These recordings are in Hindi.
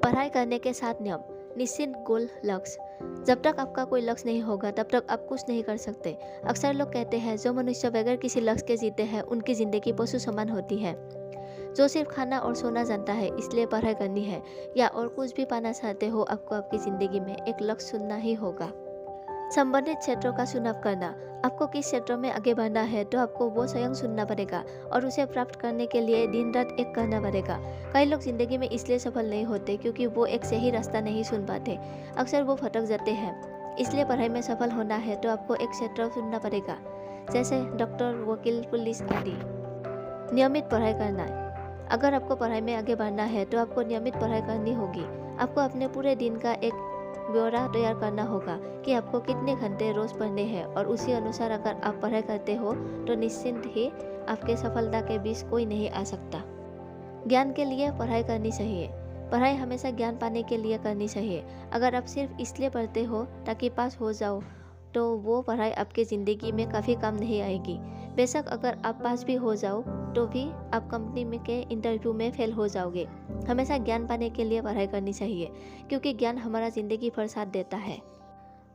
पढ़ाई करने के साथ नियम। निश्चित गोल लक्ष्य। जब तक आपका कोई लक्ष्य नहीं होगा तब तक आप कुछ नहीं कर सकते। अक्सर लोग कहते हैं जो मनुष्य बगैर किसी लक्ष्य के जीते हैं उनकी जिंदगी पशु समान होती है। जो सिर्फ खाना और सोना जानता है इसलिए पढ़ाई करनी है, या और कुछ भी पाना चाहते हो, आपको आपकी जिंदगी में एक लक्ष्य चुनना ही होगा। संबंधित क्षेत्रों का चुनाव करना। आपको किस क्षेत्र में आगे बढ़ना है तो आपको वो स्वयं चुनना पड़ेगा और उसे प्राप्त करने के लिए दिन रात एक करना पड़ेगा। कई लोग जिंदगी में इसलिए सफल नहीं होते क्योंकि वो एक सही रास्ता नहीं चुन पाते। अक्सर वो भटक जाते हैं। इसलिए पढ़ाई में सफल होना है तो आपको एक क्षेत्र चुनना पड़ेगा, जैसे डॉक्टर, वकील, पुलिस आदि। नियमित पढ़ाई करना है। अगर आपको पढ़ाई में आगे बढ़ना है तो आपको नियमित पढ़ाई करनी होगी। आपको अपने पूरे दिन का एक ब्यौरा तैयार करना होगा कि आपको कितने घंटे रोज पढ़ने हैं, और उसी अनुसार अगर आप पढ़ाई करते हो तो निश्चिंत ही आपके सफलता के बीच कोई नहीं आ सकता। ज्ञान के लिए पढ़ाई करनी चाहिए। पढ़ाई हमेशा ज्ञान पाने के लिए करनी चाहिए। अगर आप सिर्फ इसलिए पढ़ते हो ताकि पास हो जाओ तो वो पढ़ाई आपकी ज़िंदगी में काफ़ी काम नहीं आएगी। बेशक अगर आप पास भी हो जाओ तो भी आप कंपनी में के इंटरव्यू में फेल हो जाओगे। हमेशा ज्ञान पाने के लिए पढ़ाई करनी चाहिए, क्योंकि ज्ञान हमारा ज़िंदगी भर साथ देता है।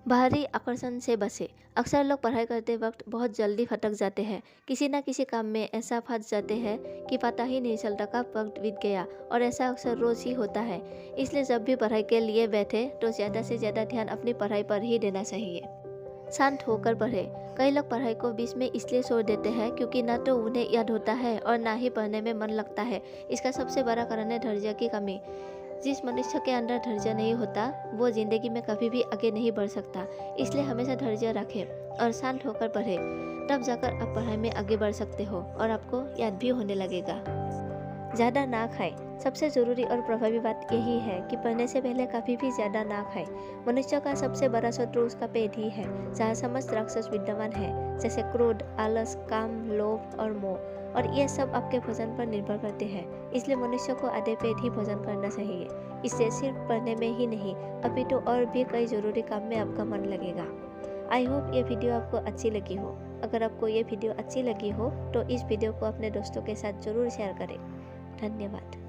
बाहरी आकर्षण से बचे। अक्सर लोग पढ़ाई करते वक्त बहुत जल्दी भटक जाते हैं। किसी न किसी काम में ऐसा फंस जाते हैं कि पता ही नहीं चलता कब वक्त बीत गया, और ऐसा अक्सर रोज़ ही होता है। इसलिए जब भी पढ़ाई के लिए बैठे तो ज़्यादा से ज़्यादा ध्यान अपनी पढ़ाई पर ही देना चाहिए। शांत होकर पढ़े। कई लोग पढ़ाई को बीच में इसलिए छोड़ देते हैं क्योंकि ना तो उन्हें याद होता है और ना ही पढ़ने में मन लगता है। इसका सबसे बड़ा कारण है धैर्य की कमी। जिस मनुष्य के अंदर धैर्य नहीं होता वो जिंदगी में कभी भी आगे नहीं बढ़ सकता। इसलिए हमेशा धैर्य रखें और शांत होकर पढ़ें, तब जाकर आप पढ़ाई में आगे बढ़ सकते हो और आपको याद भी होने लगेगा। ज़्यादा ना खाएं। सबसे ज़रूरी और प्रभावी बात यही है कि पढ़ने से पहले कभी भी ज़्यादा ना खाएं। मनुष्य का सबसे बड़ा शत्रु उसका पेट ही है, जहाँ समस्त राक्षस विद्यमान है, जैसे क्रोध, आलस, काम, लोभ और मोह, और ये सब आपके भोजन पर निर्भर करते हैं। इसलिए मनुष्य को आधे पेट ही भोजन करना चाहिए। इससे सिर्फ पढ़ने में ही नहीं अपितु और भी कई ज़रूरी काम में आपका मन लगेगा। आई होप ये वीडियो आपको अच्छी लगी हो। अगर आपको ये वीडियो अच्छी लगी हो तो इस वीडियो को अपने दोस्तों के साथ ज़रूर शेयर करें। धन्यवाद।